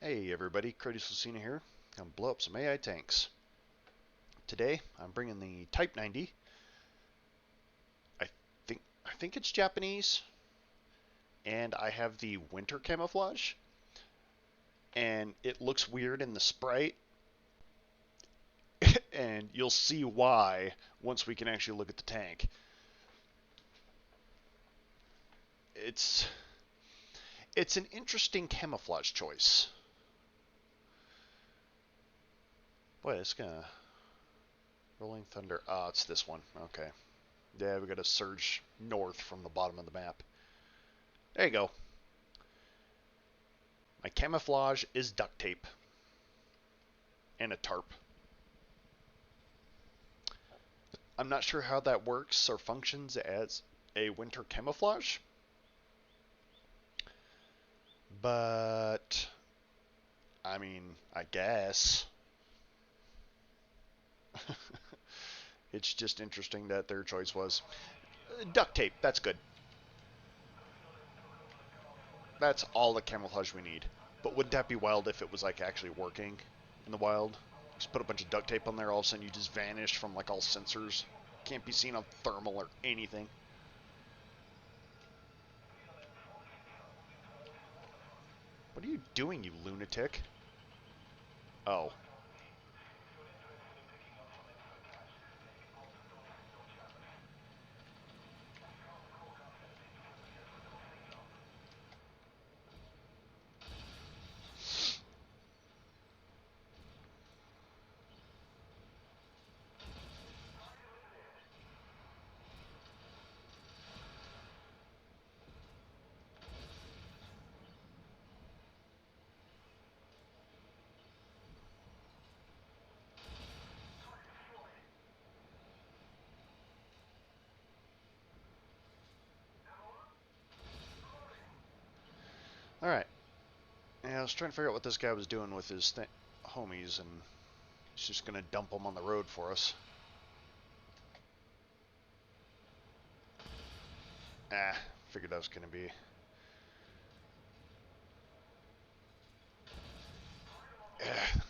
Hey everybody, Kratos Lucina here. Gonna blow up some AI tanks. Today I'm bringing the Type 90. I I think it's Japanese, and I have the winter camouflage, and it looks weird in the sprite, and you'll see why once we can actually look at the tank. It's it's an interesting camouflage choice. Boy, it's gonna Rolling Thunder. Ah, it's this one. Okay. Yeah, we got to surge north from the bottom of the map. There you go. My camouflage is duct tape and a tarp. I'm not sure how that works or functions as a winter camouflage, but I mean, I guess. It's just interesting that their choice was duct tape. That's good. That's all the camouflage we need. But wouldn't that be wild if it was like actually working in the wild? Just put a bunch of duct tape on there, all of a sudden you just vanish from like all sensors. Can't be seen on thermal or anything. What are you doing, you lunatic? Oh. Alright. Yeah, I was trying to figure out what this guy was doing with his homies, and he's just gonna dump them on the road for us. Ah, figured that was gonna be. Ah,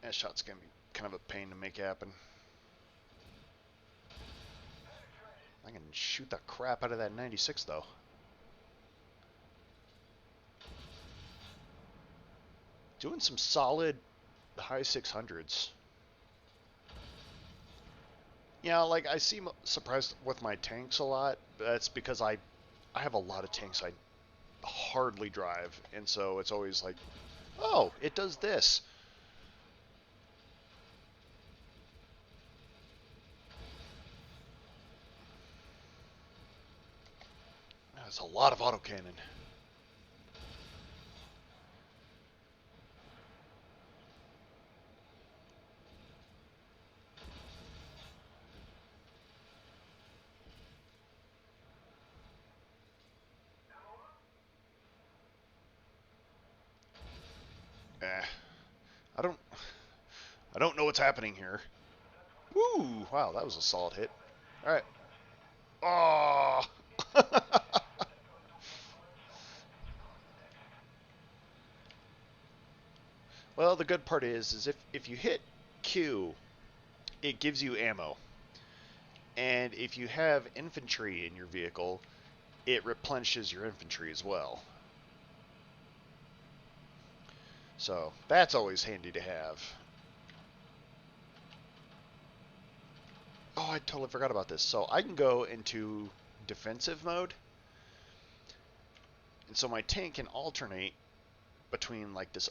that shot's gonna be kind of a pain to make happen. I can shoot the crap out of that 96 though. Doing some solid high 600s. Yeah, like I seem surprised with my tanks a lot. That's because I have a lot of tanks I hardly drive, and so it's always like, oh, it does this. That's a lot of autocannon. Eh, I don't I don't know what's happening here. Woo! Wow, that was a solid hit. All right. Oh. Well, the good part is if you hit Q, it gives you ammo, and if you have infantry in your vehicle, it replenishes your infantry as well. So that's always handy to have. Oh, I totally forgot about this. So I can go into defensive mode, and so my tank can alternate between like this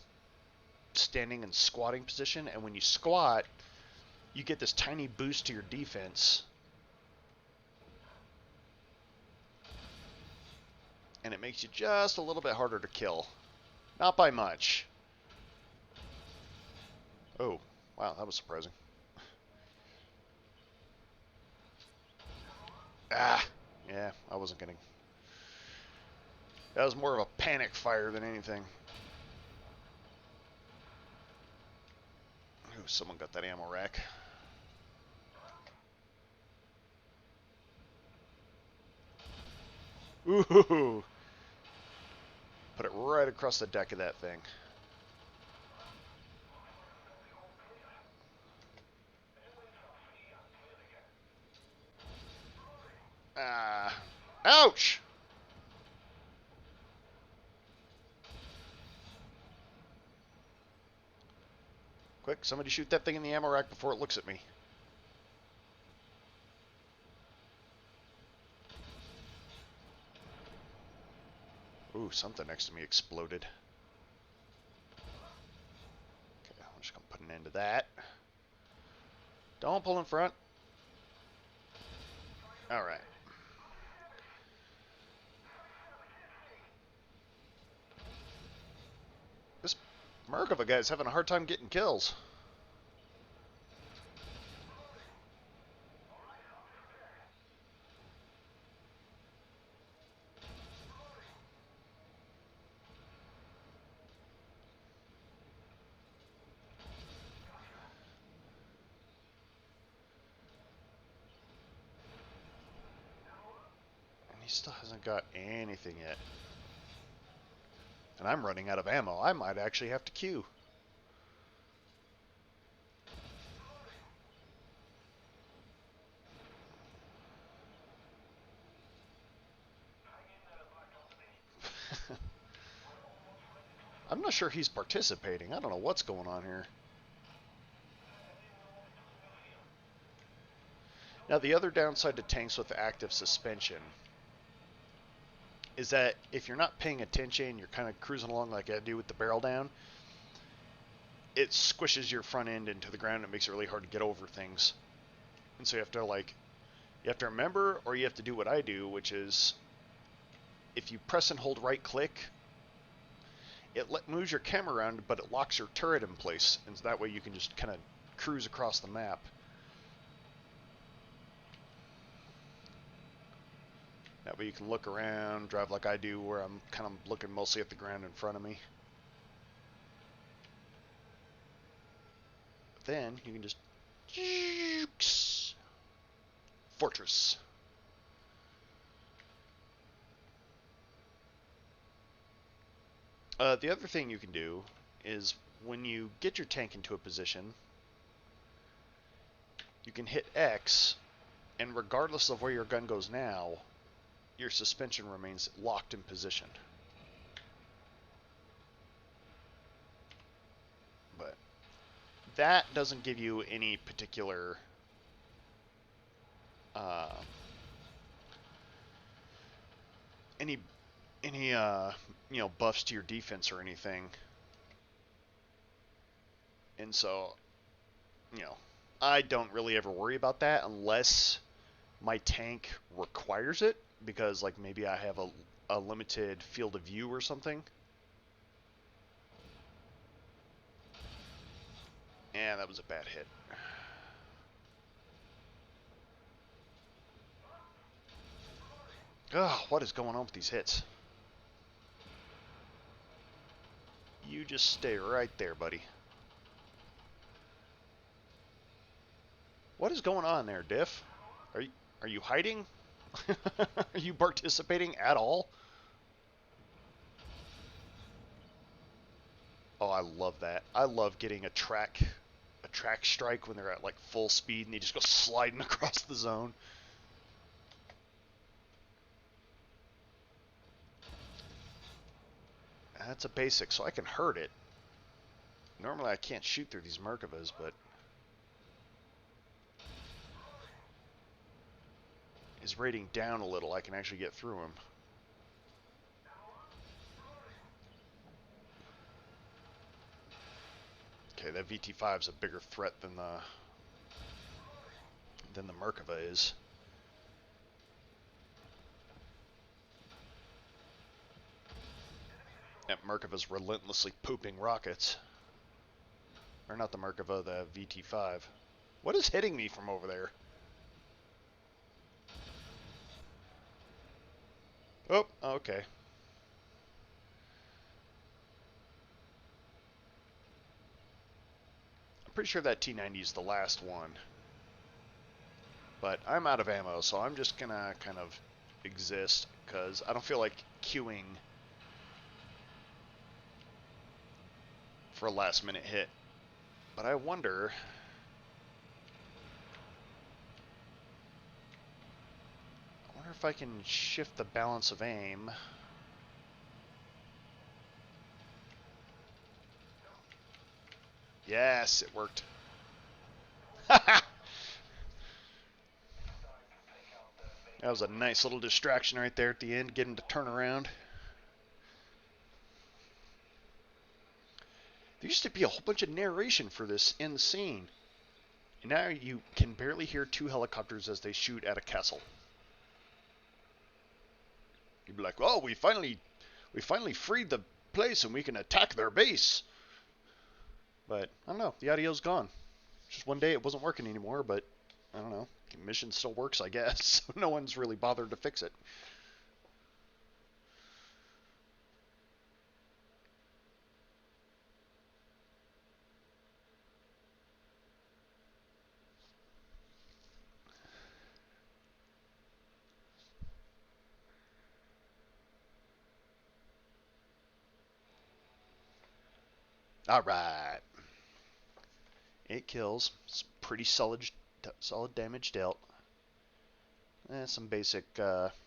standing and squatting position, and when you squat, you get this tiny boost to your defense, and it makes you just a little bit harder to kill. Not by much. Oh, wow, that was surprising. Ah, yeah, I wasn't getting. That was more of a panic fire than anything. Ooh, someone got that ammo rack. Ooh, Put it right across the deck of that thing. Ouch! Quick, somebody shoot that thing in the ammo rack before it looks at me. Ooh, something next to me exploded. Okay, I'm just going to put an end to that. Don't pull in front. Alright. This Merkava guy's having a hard time getting kills. And he still hasn't got anything yet. And I'm running out of ammo. I might actually have to queue. I'm not sure he's participating. I don't know what's going on here. Now, the other downside to tanks with active suspension is that if you're not paying attention, you're kind of cruising along like I do with the barrel down, it squishes your front end into the ground and it makes it really hard to get over things. And so you have to remember, or you have to do what I do, which is if you press and hold right click, it moves your camera around, but it locks your turret in place, and so that way you can just kind of cruise across the map. That way you can look around, drive like I do, where I'm kind of looking mostly at the ground in front of me. Then you can just Fortress. The other thing you can do is when you get your tank into a position, you can hit X, and regardless of where your gun goes now, your suspension remains locked in position. But that doesn't give you any particular any buffs to your defense or anything. And so, I don't really ever worry about that unless my tank requires it, because like maybe I have a limited field of view or something. And that was a bad hit. Ugh, what is going on with these hits? You just stay right there, buddy. What is going on there, Diff? Are you hiding? Are you participating at all? Oh, I love that. I love getting a track strike when they're at like full speed and they just go sliding across the zone. That's a basic, so I can hurt it. Normally I can't shoot through these Merkavas, but his rating down a little, I can actually get through him. Okay, that VT5 is a bigger threat than the Merkava is. That Merkava's relentlessly pooping rockets. Or not the Merkava, the VT5. What is hitting me from over there? Oh, okay. I'm pretty sure that T90 is the last one. But I'm out of ammo, so I'm just gonna kind of exist, because I don't feel like queuing for a last minute hit. But I wonder... if I can shift the balance of aim. Yes, it worked. That was a nice little distraction right there at the end, getting to turn around. There used to be a whole bunch of narration for this in the scene. And now you can barely hear two helicopters as they shoot at a castle. You'd be like, "Oh, we finally freed the place and we can attack their base." But I don't know, the audio's gone. Just one day it wasn't working anymore, but I don't know. The mission still works, I guess. No one's really bothered to fix it. All right. 8 kills. It's pretty solid damage dealt. Some basic XP.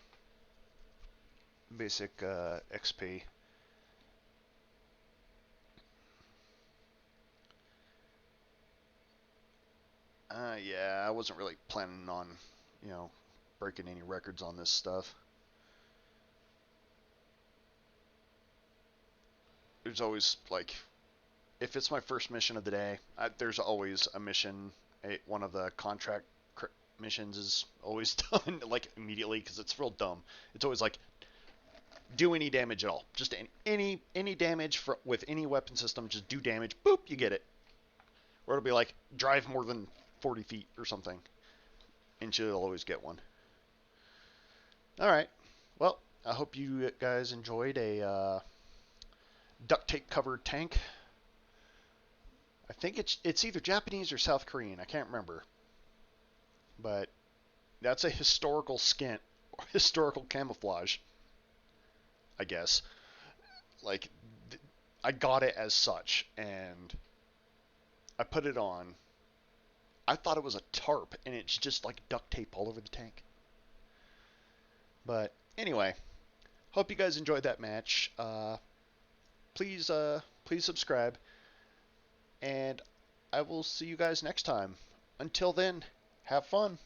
Yeah, I wasn't really planning on, breaking any records on this stuff. There's always, like, if it's my first mission of the day, there's always a mission. One of the contract missions is always done, like, immediately, because it's real dumb. It's always like, do any damage at all. Just any damage with any weapon system, just do damage. Boop, you get it. Or it'll be like, drive more than 40 feet or something. And she'll always get one. Alright. Well, I hope you guys enjoyed a duct tape covered tank. I think it's either Japanese or South Korean. I can't remember. But that's a historical skint, historical camouflage, I guess. Like, I got it as such, and I put it on. I thought it was a tarp, and it's just like duct tape all over the tank. But anyway, hope you guys enjoyed that match. Please subscribe, and I will see you guys next time. Until then, have fun.